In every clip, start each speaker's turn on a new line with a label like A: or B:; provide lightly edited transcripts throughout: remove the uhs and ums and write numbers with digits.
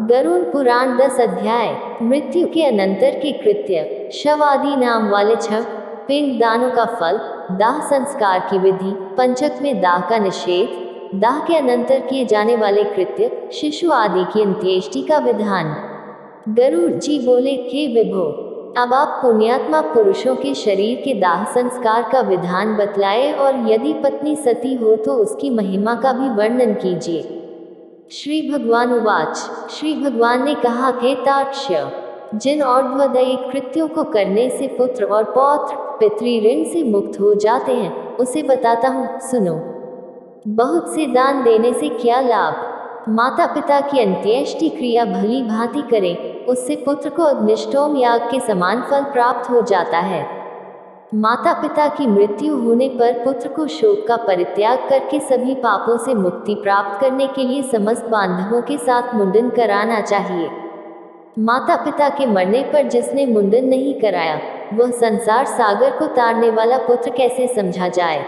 A: गरुड़ पुराण 10 अध्याय। मृत्यु के अनंतर के कृत्य। शव आदि नाम वाले 6 पिंड दानों का फल। दाह संस्कार की विधि। पंचक में दाह का निषेध। दाह के अनंतर किए जाने वाले कृत्य। शिशु आदि की अंत्येष्टि का विधान। गरुड़ जी बोले, हे विभो, अब आप पुण्यात्मा पुरुषों के शरीर के दाह संस्कार का विधान बतलाए और यदि पत्नी सती हो तो उसकी महिमा का भी वर्णन कीजिए। श्री भगवान उवाच। श्री भगवान ने कहा, हे तार्क्ष्य, जिन और्ध्वदैहिक कृत्यों को करने से पुत्र और पौत्र पितृ ऋण से मुक्त हो जाते हैं, उसे बताता हूँ, सुनो। बहुत से दान देने से क्या लाभ? माता पिता की अंत्येष्टि क्रिया भली भांति करें, उससे पुत्र को अग्निष्टोम याग के समान फल प्राप्त हो जाता है। माता पिता की मृत्यु होने पर पुत्र को शोक का परित्याग करके सभी पापों से मुक्ति प्राप्त करने के लिए समस्त बांधवों के साथ मुंडन कराना चाहिए। माता पिता के मरने पर जिसने मुंडन नहीं कराया, वह संसार सागर को तारने वाला पुत्र कैसे समझा जाए।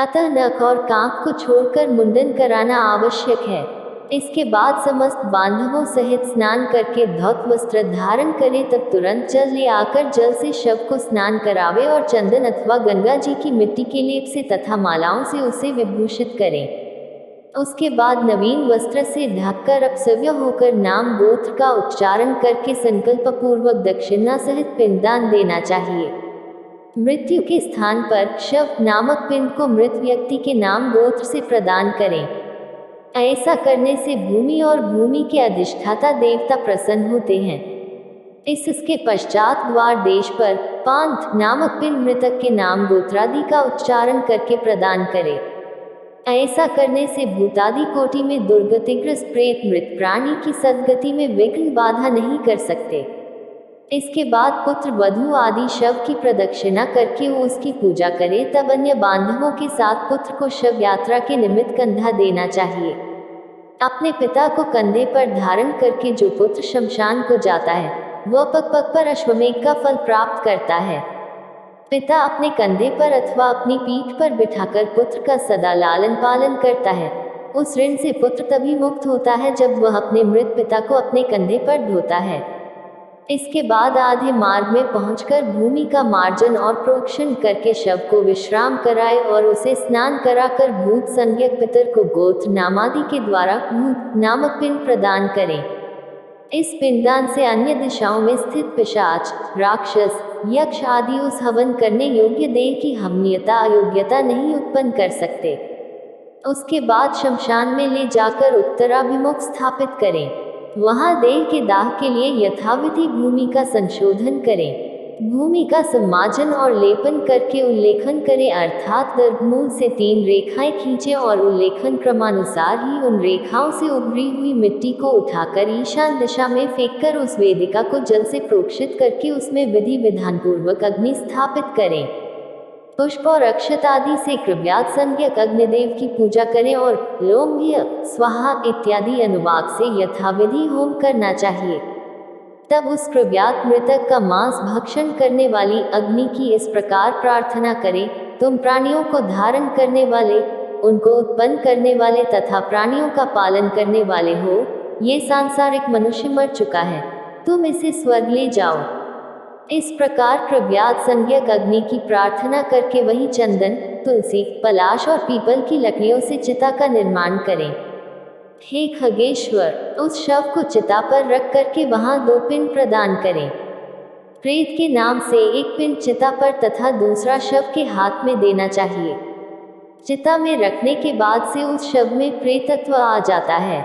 A: अतः नख और कांख को छोड़कर मुंडन कराना आवश्यक है। इसके बाद समस्त बांधवों सहित स्नान करके धौत वस्त्र धारण करे, तब तुरंत जल ले आकर जल से शव को स्नान करावे और चंदन अथवा गंगा जी की मिट्टी के लेप से तथा मालाओं से उसे विभूषित करें। उसके बाद नवीन वस्त्र से ढककर अपसव्य होकर नाम गोत्र का उच्चारण करके संकल्प पूर्वक दक्षिणा सहित पिंडदान देना चाहिए। मृत्यु के स्थान पर शव नामक पिंड को मृत व्यक्ति के नाम गोत्र से प्रदान करें। ऐसा करने से भूमि और भूमि के अधिष्ठाता देवता प्रसन्न होते हैं। इसके पश्चात द्वार देश पर पांथ नामक पिंड मृतक के नाम गोत्रादि का उच्चारण करके प्रदान करे। ऐसा करने से भूतादि कोटि में दुर्गतिग्रस्त प्रेत मृत प्राणी की सद्गति में विघ्न बाधा नहीं कर सकते। इसके बाद पुत्र वधू आदि शव की प्रदक्षिणा करके वो उसकी पूजा करे, तब अन्य बांधवों के साथ पुत्र को शव यात्रा के निमित्त कंधा देना चाहिए। अपने पिता को कंधे पर धारण करके जो पुत्र शमशान को जाता है, वह पग पग पर अश्वमेघ का फल प्राप्त करता है। पिता अपने कंधे पर अथवा अपनी पीठ पर बिठाकर पुत्र का सदा लालन पालन करता है। उस ऋण से पुत्र तभी मुक्त होता है जब वह अपने मृत पिता को अपने कंधे पर ढोता है। इसके बाद आधे मार्ग में पहुंचकर भूमि का मार्जन और प्रोक्षण करके शव को विश्राम कराए और उसे स्नान कराकर भूत संज्ञक पितर को गोत्र नामादि के द्वारा भूत नामक पिंड प्रदान करें। इस पिंडदान से अन्य दिशाओं में स्थित पिशाच, राक्षस, यक्ष आदि उस हवन करने योग्य देह की हमनीयता अयोग्यता नहीं उत्पन्न कर सकते। उसके बाद शमशान में ले जाकर उत्तराभिमुख स्थापित करें। वहां देह के दाह के लिए यथाविधि भूमि का संशोधन करें। भूमि का सम्मार्जन और लेपन करके उल्लेखन करें, अर्थात गर्भमूल से 3 रेखाएं खींचे और उल्लेखन क्रमानुसार ही उन रेखाओं से उभरी हुई मिट्टी को उठाकर ईशान दिशा में फेंककर उस वेदिका को जल से प्रोक्षित करके उसमें विधि विधान पूर्वक अग्नि स्थापित करें। पुष्प और अक्षत आदि से कृव्यात संज्ञक अग्निदेव की पूजा करें और लोम्भ्य स्वाहा इत्यादि अनुवाक से यथाविधि होम करना चाहिए। तब उस कृव्यात मृतक का मांस भक्षण करने वाली अग्नि की इस प्रकार प्रार्थना करें, तुम प्राणियों को धारण करने वाले, उनको उत्पन्न करने वाले तथा प्राणियों का पालन करने वाले हो, ये सांसारिक मनुष्य मर चुका है, तुम इसे स्वर्ग ले जाओ। इस प्रकार कृव्यात संज्ञक अग्नि की प्रार्थना करके वही चंदन, तुलसी, पलाश और पीपल की लकड़ियों से चिता का निर्माण करें। हे खगेश्वर, उस शव को चिता पर रख करके वहां 2 पिंड प्रदान करें। प्रेत के नाम से एक पिंड चिता पर तथा दूसरा शव के हाथ में देना चाहिए। चिता में रखने के बाद से उस शव में प्रेतत्व आ जाता है।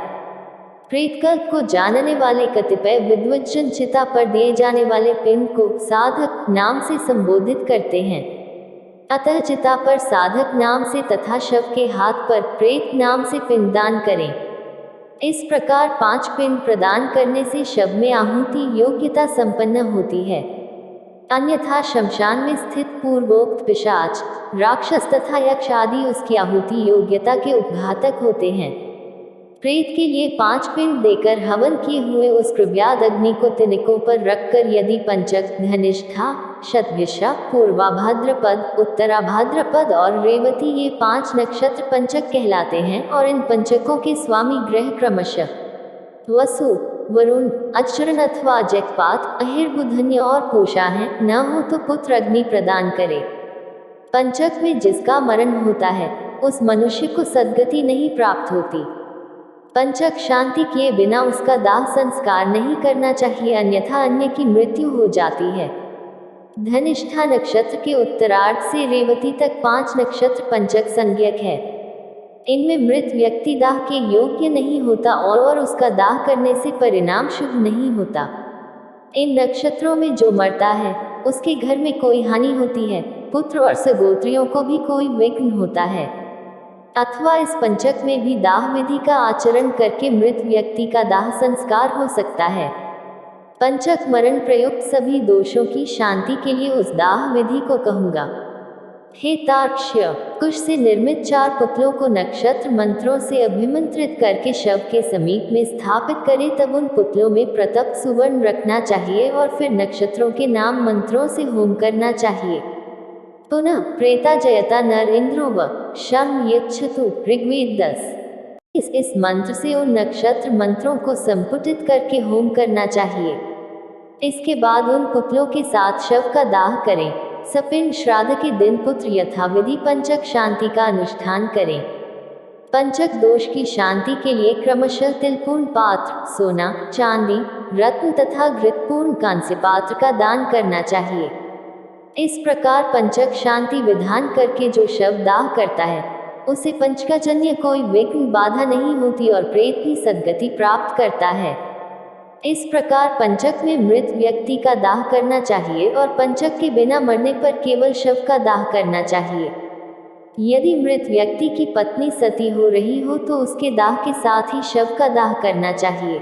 A: प्रेतकल्प को जानने वाले कतिपय विद्वज्जन चिता पर दिए जाने वाले पिंड को साधक नाम से संबोधित करते हैं। अतः चिता पर साधक नाम से तथा शव के हाथ पर प्रेत नाम से पिंडदान करें। इस प्रकार 5 पिंड प्रदान करने से शव में आहुति योग्यता संपन्न होती है। अन्यथा शमशान में स्थित पूर्वोक्त पिशाच, राक्षस तथा यक्ष आदि उसकी आहुति योग्यता के उपघातक होते हैं। प्रेत के लिए 5 पिंड देकर हवन किए हुए उस कृव्यात अग्नि को तिनकों पर रखकर यदि पंचक, धनिष्ठा, शतभिषा, पूर्वाभाद्रपद, उत्तराभाद्रपद और रेवती ये 5 नक्षत्र पंचक कहलाते हैं और इन पंचकों के स्वामी ग्रह क्रमशः वसु, वरुण, अचरण अथवा जगपात, अहिर्बुधन्य और पोषा है, न हो तो पुत्र अग्नि प्रदान करे। पंचक में जिसका मरण होता है उस मनुष्य को सद्गति नहीं प्राप्त होती। पंचक शांति किए बिना उसका दाह संस्कार नहीं करना चाहिए, अन्यथा अन्य की मृत्यु हो जाती है। धनिष्ठा नक्षत्र के उत्तरार्ध से रेवती तक 5 नक्षत्र पंचक संज्ञक है। इनमें मृत व्यक्ति दाह के योग्य नहीं होता और उसका दाह करने से परिणाम शुभ नहीं होता। इन नक्षत्रों में जो मरता है उसके घर में कोई हानि होती है, पुत्र और सगोत्रियों को भी कोई विघ्न होता है। अथवा इस पंचक में भी दाह विधि का आचरण करके मृत व्यक्ति का दाह संस्कार हो सकता है। पंचक मरण प्रयुक्त सभी दोषों की शांति के लिए उस दाह विधि को कहूंगा। हे तार्क्ष्य, कुश से निर्मित 4 पुतलों को नक्षत्र मंत्रों से अभिमंत्रित करके शव के समीप में स्थापित करें, तब उन पुतलों में प्रतप्त सुवर्ण रखना चाहिए और फिर नक्षत्रों के नाम मंत्रों से होम करना चाहिए। पुनः प्रेता जयता नर इंद्रो व शम यच्छतु, ऋग्वेद 10। इस मंत्र से उन नक्षत्र मंत्रों को संपुटित करके होम करना चाहिए। इसके बाद उन पुतलों के साथ शव का दाह करें। सपिंड श्राद्ध के दिन पुत्र यथाविधि पंचक शांति का अनुष्ठान करें। पंचक दोष की शांति के लिए क्रमशः तिलपूर्ण पात्र, सोना, चांदी, रत्न तथा घृतपूर्ण कांस्य पात्र का दान करना चाहिए। इस प्रकार पंचक शांति विधान करके जो शव दाह करता है उसे पंचकजन्य कोई विघ्न बाधा नहीं होती और प्रेत भी सद्गति प्राप्त करता है। इस प्रकार पंचक में मृत व्यक्ति का दाह करना चाहिए और पंचक के बिना मरने पर केवल शव का दाह करना चाहिए। यदि मृत व्यक्ति की पत्नी सती हो रही हो तो उसके दाह के साथ ही शव का दाह करना चाहिए।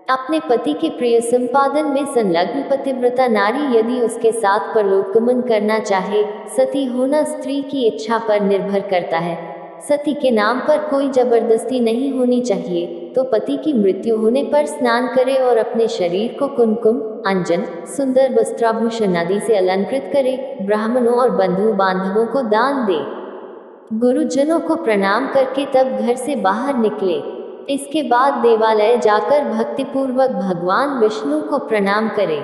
A: अपने पति के प्रिय संपादन में संलग्न पतिव्रता नारी यदि उसके साथ परलोकगमन करना चाहे, सती होना स्त्री की इच्छा पर निर्भर करता है। सती के नाम पर कोई जबरदस्ती नहीं होनी चाहिए। तो पति की मृत्यु होने पर स्नान करे और अपने शरीर को कुमकुम, अंजन, सुंदर वस्त्राभूषण आदि से अलंकृत करे, ब्राह्मणों और बंधु बांधवों को दान दे, गुरुजनों को प्रणाम करके तब घर से बाहर निकले। इसके बाद देवालय जाकर भक्तिपूर्वक भगवान विष्णु को प्रणाम करे।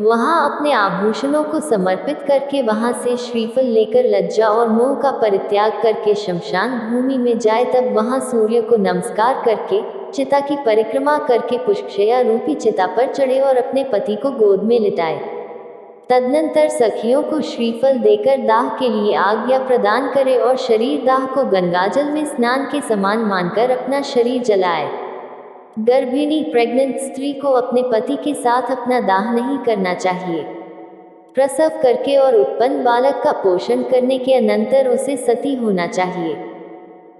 A: वहां अपने आभूषणों को समर्पित करके वहां से श्रीफल लेकर लज्जा और मोह का परित्याग करके शमशान भूमि में जाए, तब वहां सूर्य को नमस्कार करके चिता की परिक्रमा करके पुष्पशया रूपी चिता पर चढ़े और अपने पति को गोद में लिटाए। तदनंतर सखियों को श्रीफल देकर दाह के लिए आज्ञा प्रदान करे और शरीर दाह को गंगाजल में स्नान के समान मानकर अपना शरीर जलाए। गर्भिणी प्रेग्नेंट स्त्री को अपने पति के साथ अपना दाह नहीं करना चाहिए। प्रसव करके और उत्पन्न बालक का पोषण करने के अनंतर उसे सती होना चाहिए।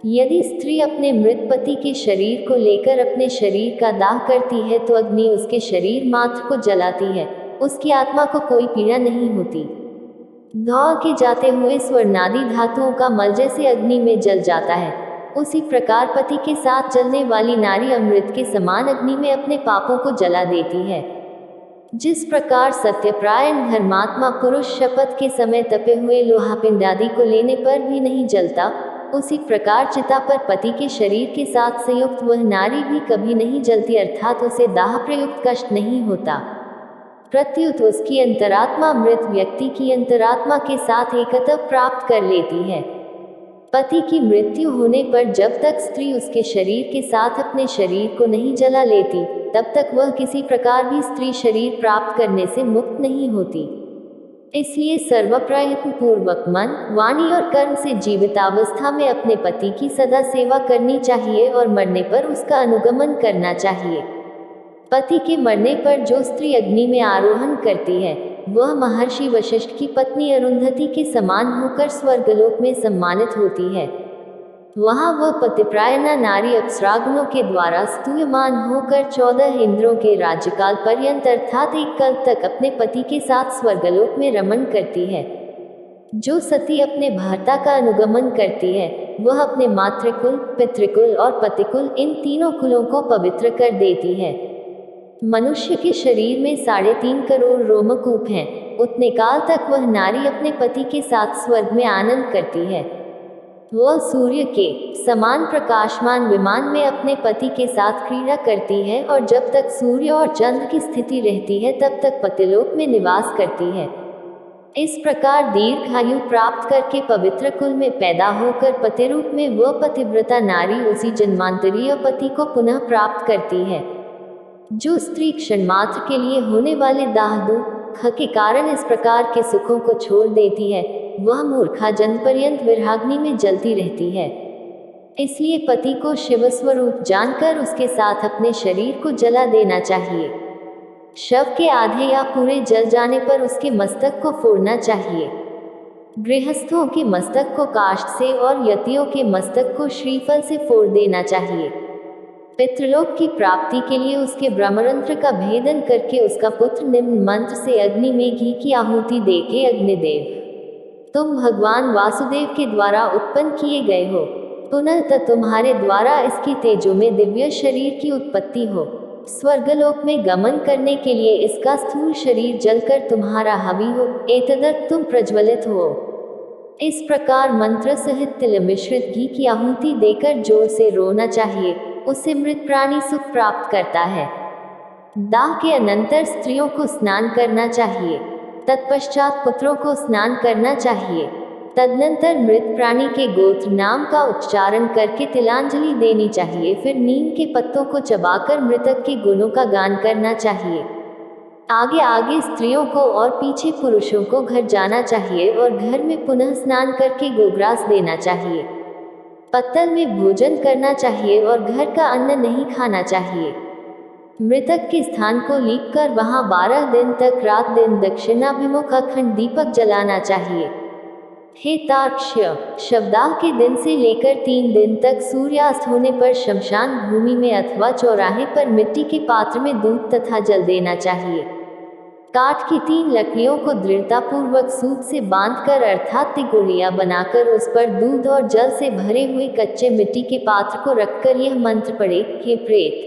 A: यदि स्त्री अपने मृत पति के शरीर को लेकर अपने शरीर का दाह करती है तो अग्नि उसके शरीर मात्र को जलाती है, उसकी आत्मा को कोई पीड़ा नहीं होती। धौ के जाते हुए स्वर्णादि धातुओं का मल जैसे अग्नि में जल जाता है, उसी प्रकार पति के साथ जलने वाली नारी अमृत के समान अग्नि में अपने पापों को जला देती है। जिस प्रकार सत्यप्रायण धर्मात्मा पुरुष शपथ के समय तपे हुए लोहा पिंड आदि को लेने पर भी नहीं जलता, उसी प्रकार चिता पर पति के शरीर के साथ संयुक्त वह नारी भी कभी नहीं जलती, अर्थात उसे दाह प्रयुक्त कष्ट नहीं होता। प्रत्युत उसकी अंतरात्मा मृत व्यक्ति की अंतरात्मा के साथ एकत्व प्राप्त कर लेती है। पति की मृत्यु होने पर जब तक स्त्री उसके शरीर के साथ अपने शरीर को नहीं जला लेती, तब तक वह किसी प्रकार भी स्त्री शरीर प्राप्त करने से मुक्त नहीं होती। इसलिए सर्वप्रयत्न पूर्वक मन, वाणी और कर्म से जीवितावस्था में अपने पति की सदा सेवा करनी चाहिए और मरने पर उसका अनुगमन करना चाहिए। पति के मरने पर जो स्त्री अग्नि में आरोहण करती है, वह महर्षि वशिष्ठ की पत्नी अरुंधति के समान होकर स्वर्गलोक में सम्मानित होती है। वहां वह पतिप्रायणा नारी अप्सरागुणों के द्वारा स्तूयमान होकर 14 इंद्रों के राज्यकाल पर्यंत अर्थात 1 कल्प तक अपने पति के साथ स्वर्गलोक में रमण करती है। जो सती अपने भर्ता का अनुगमन करती है, वह अपने मातृकुल, पितृकुल और पतिकुल इन तीनों कुलों को पवित्र कर देती है। मनुष्य के शरीर में 3.5 करोड़ रोमकूप हैं। उतने काल तक वह नारी अपने पति के साथ स्वर्ग में आनंद करती है। वह सूर्य के समान प्रकाशमान विमान में अपने पति के साथ क्रीड़ा करती है और जब तक सूर्य और चंद्र की स्थिति रहती है तब तक पतिलोक में निवास करती है। इस प्रकार दीर्घायु प्राप्त करके पवित्र कुल में पैदा होकर पतिरूप में वह पतिव्रता नारी उसी जन्मांतरीय पति को पुनः प्राप्त करती है। जो स्त्री क्षण मात्र के लिए होने वाले दाह दुख के कारण इस प्रकार के सुखों को छोड़ देती है, वह मूर्खा जन्मपर्यंत विरहाग्नि में जलती रहती है। इसलिए पति को शिव स्वरूप जानकर उसके साथ अपने शरीर को जला देना चाहिए। शव के आधे या पूरे जल जाने पर उसके मस्तक को फोड़ना चाहिए। गृहस्थों के मस्तक को काष्ठ से और यतियों के मस्तक को श्रीफल से फोड़ देना चाहिए। पितृलोक की प्राप्ति के लिए उसके ब्रह्मरंध्र का भेदन करके उसका पुत्र निम्न मंत्र से अग्नि में घी की आहुति दे के अग्निदेव, तुम भगवान वासुदेव के द्वारा उत्पन्न किए गए हो, पुनः तुम्हारे द्वारा इसकी तेजो में दिव्य शरीर की उत्पत्ति हो। स्वर्गलोक में गमन करने के लिए इसका स्थूल शरीर जलकर तुम्हारा हवि हो, एतदर्थ तुम प्रज्वलित हो। इस प्रकार मंत्र सहित तिल मिश्रित घी की आहुति देकर जोर से रोना चाहिए, उससे मृत प्राणी सुख प्राप्त करता है। दाह के अनंतर स्त्रियों को स्नान करना चाहिए, तत्पश्चात पुत्रों को स्नान करना चाहिए। तदनंतर मृत प्राणी के गोत्र नाम का उच्चारण करके तिलांजलि देनी चाहिए। फिर नीम के पत्तों को चबाकर मृतक के गुणों का गान करना चाहिए। आगे आगे स्त्रियों को और पीछे पुरुषों को घर जाना चाहिए और घर में पुनः स्नान करके गोग्रास देना चाहिए। पत्तल में भोजन करना चाहिए और घर का अन्न नहीं खाना चाहिए। मृतक के स्थान को लीपकर वहां 12 दिन तक रात दिन दक्षिणाभिमुख अखंड दीपक जलाना चाहिए। हे तार्क्ष्य, शवदाह के दिन से लेकर 3 दिन तक सूर्यास्त होने पर शमशान भूमि में अथवा चौराहे पर मिट्टी के पात्र में दूध तथा जल देना चाहिए। काठ की 3 लकड़ियों को दृढ़तापूर्वक सूत से बांधकर अर्थात तिगुड़िया बनाकर उस पर दूध और जल से भरे हुए कच्चे मिट्टी के पात्र को रखकर यह मंत्र पढ़े, हे प्रेत,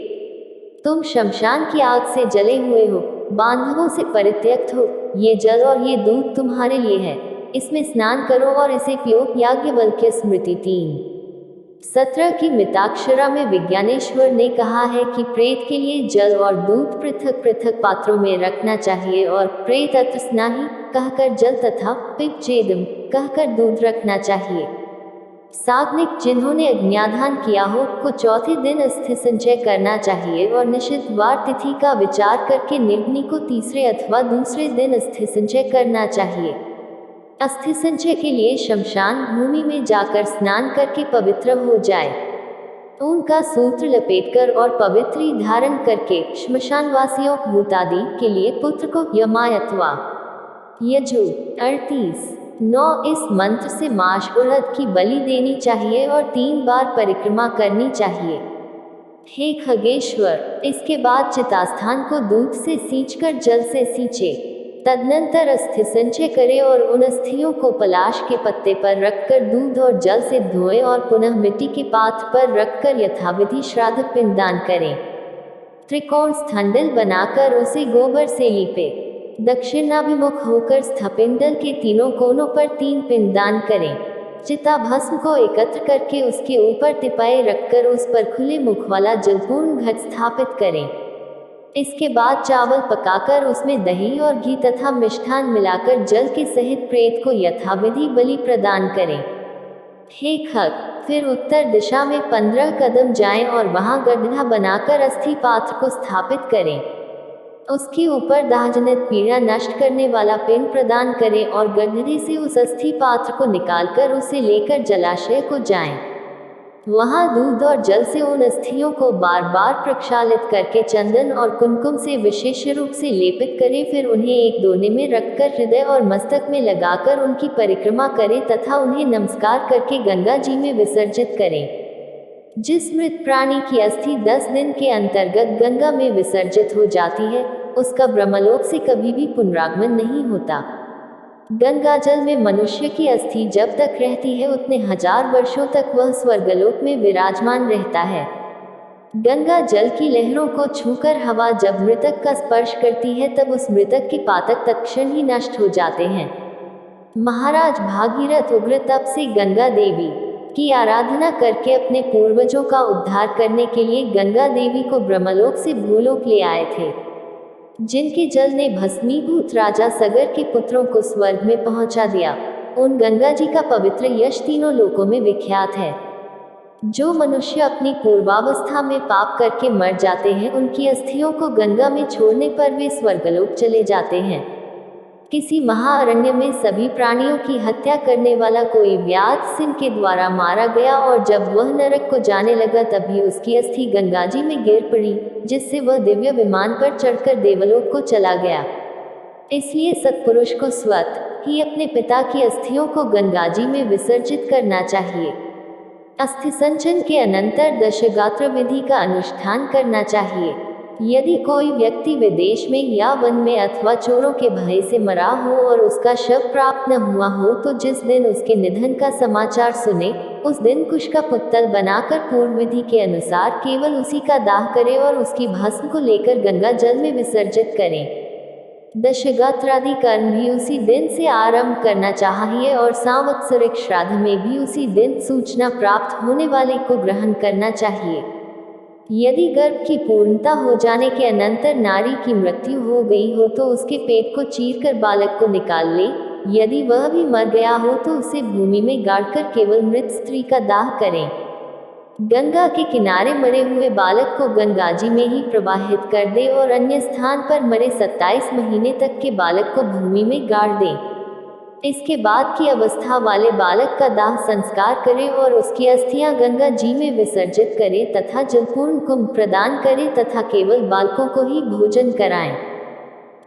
A: तुम शमशान की आग से जले हुए हो, बांधवों से परित्यक्त हो, ये जल और ये दूध तुम्हारे लिए है, इसमें स्नान करो और इसे पियो। याज्ञवल्क्य स्मृति 3:17 की मिताक्षरा में विज्ञानेश्वर ने कहा है कि प्रेत के लिए जल और दूध पृथक पृथक पात्रों में रखना चाहिए और प्रेत अत्र स्नाहि कहकर जल तथा पिबचेदम कहकर दूध रखना चाहिए। साग्निक जिन्होंने अग्न्याधान किया हो को चौथे दिन अस्थि संचय करना चाहिए और निषिद्ध वार तिथि का विचार करके निर्ग्नि को तीसरे अथवा दूसरे दिन अस्थि संचय करना चाहिए। अस्थि संचय के लिए शमशान भूमि में जाकर स्नान करके पवित्र हो जाए। ऊन का सूत्र लपेटकर और पवित्री धारण करके श्मशानवासियों भूतादि के लिए पुत्र को यमाय अथवा यजु 38:9 इस मंत्र से माश उड़द की बलि देनी चाहिए और 3 बार परिक्रमा करनी चाहिए। हे खगेश्वर, इसके बाद चितास्थान को दूध से सींचकर जल से सींचे। तदनंतर अस्थि संचय करे और उन अस्थियों को पलाश के पत्ते पर रखकर दूध और जल से धोए और पुनः मिट्टी के पात्र पर रखकर यथाविधि श्राद्ध पिंडदान करें। त्रिकोण स्थंडल बनाकर उसे गोबर से लीपे। दक्षिणाभिमुख होकर स्थपिंडल के 3 कोनों पर 3 पिंडदान करें। चिता भस्म को एकत्र करके उसके ऊपर तिपाए रखकर उस पर खुले मुख वाला जलपूर्ण घट स्थापित करें। इसके बाद चावल पकाकर उसमें दही और घी तथा मिष्ठान मिलाकर जल के सहित प्रेत को यथाविधि बलि प्रदान करें। हे खग, फिर उत्तर दिशा में 15 कदम जाएं और वहां गड्ढा बनाकर अस्थि पात्र को स्थापित करें। उसके ऊपर दाहजनित पीड़ा नष्ट करने वाला पिंड प्रदान करें और गड्ढे से उस अस्थि पात्र को निकालकर उसे लेकर जलाशय को जाएं। वहां दूध और जल से उन अस्थियों को बार बार प्रक्षालित करके चंदन और कुमकुम से विशेष रूप से लेपित करें। फिर उन्हें एक दोने में रखकर हृदय और मस्तक में लगाकर उनकी परिक्रमा करें तथा उन्हें नमस्कार करके गंगा जी में विसर्जित करें। जिस मृत प्राणी की अस्थि 10 दिन के अंतर्गत गंगा में विसर्जित हो जाती है, उसका ब्रह्मलोक से कभी भी पुनरागमन नहीं होता। गंगा जल में मनुष्य की अस्थि जब तक रहती है उतने 1000 वर्षों तक वह स्वर्गलोक में विराजमान रहता है। गंगा जल की लहरों को छूकर हवा जब मृतक का स्पर्श करती है तब उस मृतक के पातक तत्क्षण ही नष्ट हो जाते हैं। महाराज भागीरथ उग्र तप से गंगा देवी की आराधना करके अपने पूर्वजों का उद्धार करने के लिए गंगा देवी को ब्रह्मलोक से भूलोक ले आए थे, जिनके जल ने भस्मीभूत राजा सगर के पुत्रों को स्वर्ग में पहुंचा दिया। उन गंगा जी का पवित्र यश तीनों लोकों में विख्यात है। जो मनुष्य अपनी पूर्वावस्था में पाप करके मर जाते हैं, उनकी अस्थियों को गंगा में छोड़ने पर वे स्वर्गलोक चले जाते हैं। किसी महाअरण्य में सभी प्राणियों की हत्या करने वाला कोई व्याध सिंह के द्वारा मारा गया, और जब वह नरक को जाने लगा तभी उसकी अस्थि गंगा जी में गिर पड़ी, जिससे वह दिव्य विमान पर चढ़कर देवलोक को चला गया। इसलिए सत्पुरुष को स्वतः ही अपने पिता की अस्थियों को गंगा जी में विसर्जित करना चाहिए। अस्थि संचन के अनंतर दशगात्र विधि का अनुष्ठान करना चाहिए। यदि कोई व्यक्ति विदेश में या वन में अथवा चोरों के भय से मरा हो और उसका शव प्राप्त न हुआ हो, तो जिस दिन उसके निधन का समाचार सुने, उस दिन कुश का पुत्तल बनाकर पूर्व विधि के अनुसार केवल उसी का दाह करे और उसकी भस्म को लेकर गंगा जल में विसर्जित करें। दशगात्रादि कर्म भी उसी दिन से आरंभ करना चाहिए और सांवत्सरिक श्राद्ध में भी उसी दिन सूचना प्राप्त होने वाले को ग्रहण करना चाहिए। यदि गर्भ की पूर्णता हो जाने के अनंतर नारी की मृत्यु हो गई हो तो उसके पेट को चीरकर बालक को निकाल ले। यदि वह भी मर गया हो तो उसे भूमि में गाड़कर केवल मृत स्त्री का दाह करें। गंगा के किनारे मरे हुए बालक को गंगा जी में ही प्रवाहित कर दे और अन्य स्थान पर मरे 27 महीने तक के बालक को भूमि में गाड़ दें। इसके बाद की अवस्था वाले बालक का दाह संस्कार करें और उसकी अस्थियां गंगा जी में विसर्जित करें तथा जलपूर्ण कुंभ प्रदान करें तथा केवल बालकों को ही भोजन कराएं।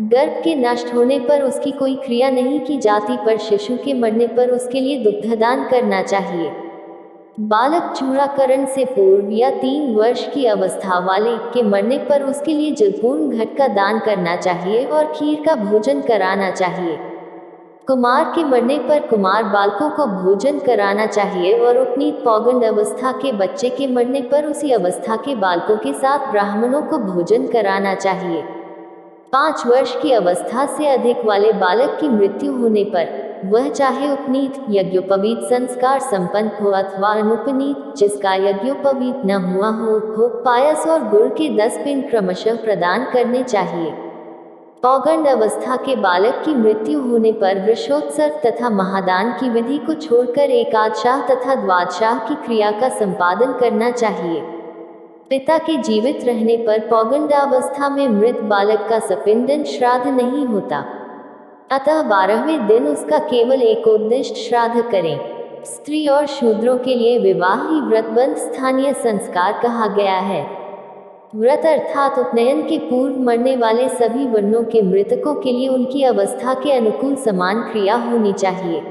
A: गर्भ के नष्ट होने पर उसकी कोई क्रिया नहीं की जाती, पर शिशु के मरने पर उसके लिए दुग्धदान करना चाहिए। बालक चूड़ाकरण से पूर्व या 3 वर्ष की अवस्था वाले के मरने पर उसके लिए जलपूर्ण घट का दान करना चाहिए और खीर का भोजन कराना चाहिए। कुमार के मरने पर कुमार बालकों को भोजन कराना चाहिए और उपनीत पौगंड अवस्था के बच्चे के मरने पर उसी अवस्था के बालकों के साथ ब्राह्मणों को भोजन कराना चाहिए। 5 वर्ष की अवस्था से अधिक वाले बालक की मृत्यु होने पर वह चाहे उपनीत यज्ञोपवीत संस्कार संपन्न हो अथवा अनुपनीत, जिसका यज्ञोपवीत न हुआ हो पायस और गुड़ के 10 पिंड क्रमशः प्रदान करने चाहिए। पौगंड अवस्था के बालक की मृत्यु होने पर वृषोत्सर्ग तथा महादान की विधि को छोड़कर एकादशाह तथा द्वादशाह की क्रिया का संपादन करना चाहिए। पिता के जीवित रहने पर पौगंडावस्था में मृत बालक का सपिंडन श्राद्ध नहीं होता, अतः 12वें दिन उसका केवल एकोद्दिष्ट श्राद्ध करें। स्त्री और शूद्रों के लिए विवाह ही व्रतबंध स्थानीय संस्कार कहा गया है। व्रत अर्थात उपनयन के पूर्व मरने वाले सभी वर्णों के मृतकों के लिए उनकी अवस्था के अनुकूल समान क्रिया होनी चाहिए।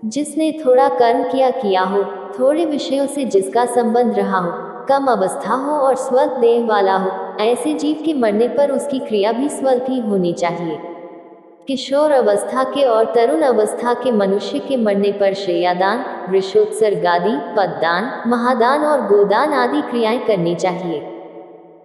A: जिसने थोड़ा कर्म किया हो, थोड़े विषयों से जिसका संबंध रहा हो, कम अवस्था हो और स्वल्प देह वाला हो, ऐसे जीव के मरने पर उसकी क्रिया भी स्वल्प ही होनी चाहिए। किशोर अवस्था के और तरुण अवस्था के मनुष्य के मरने पर शय्यादान, वृषोत्सर्गादि, पददान, महादान और गोदान आदि क्रियाएं करनी चाहिए।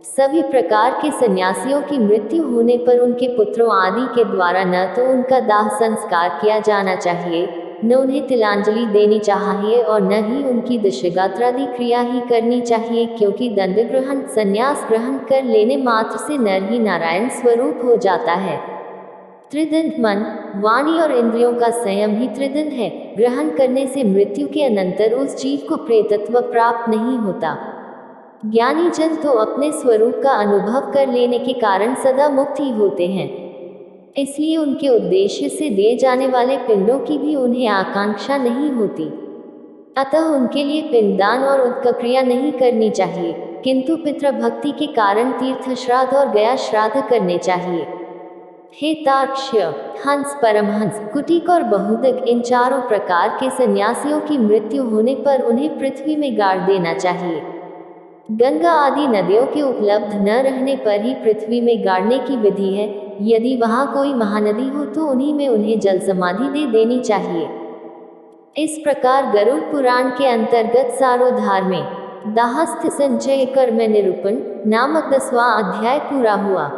A: सभी प्रकार के सन्यासियों की मृत्यु होने पर उनके पुत्रों आदि के द्वारा न तो उनका दाह संस्कार किया जाना चाहिए, न उन्हें तिलांजलि देनी चाहिए और न ही उनकी दशगात्रादि क्रिया ही करनी चाहिए, क्योंकि दंड ग्रहण संन्यास ग्रहण कर लेने मात्र से नर ही नारायण स्वरूप हो जाता है। त्रिदंड मन, वाणी और इंद्रियों का संयम ही त्रिदंड है। ग्रहण करने से मृत्यु के अनंतर उस जीव को प्रेतत्व प्राप्त नहीं होता। ज्ञानी जन तो अपने स्वरूप का अनुभव कर लेने के कारण सदा मुक्त ही होते हैं, इसलिए उनके उद्देश्य से दिए जाने वाले पिंडों की भी उन्हें आकांक्षा नहीं होती। अतः उनके लिए पिंडदान और उदकक्रिया नहीं करनी चाहिए, किंतु पितृभक्ति के कारण तीर्थ श्राद्ध और गया श्राद्ध करने चाहिए। हे तार्क्ष्य, हंस, परमहंस, कुटिक और बहुदक, इन चारों प्रकार के सन्यासियों की मृत्यु होने पर उन्हें पृथ्वी में गाड़ देना चाहिए। गंगा आदि नदियों के उपलब्ध न रहने पर ही पृथ्वी में गाड़ने की विधि है। यदि वहाँ कोई महानदी हो तो उन्हीं में उन्हें जल समाधि दे देनी चाहिए। इस प्रकार गरुड़ पुराण के अंतर्गत सारोद्धार में दाहस्थ संचय कर्म निरूपण नामक 10वां अध्याय पूरा हुआ।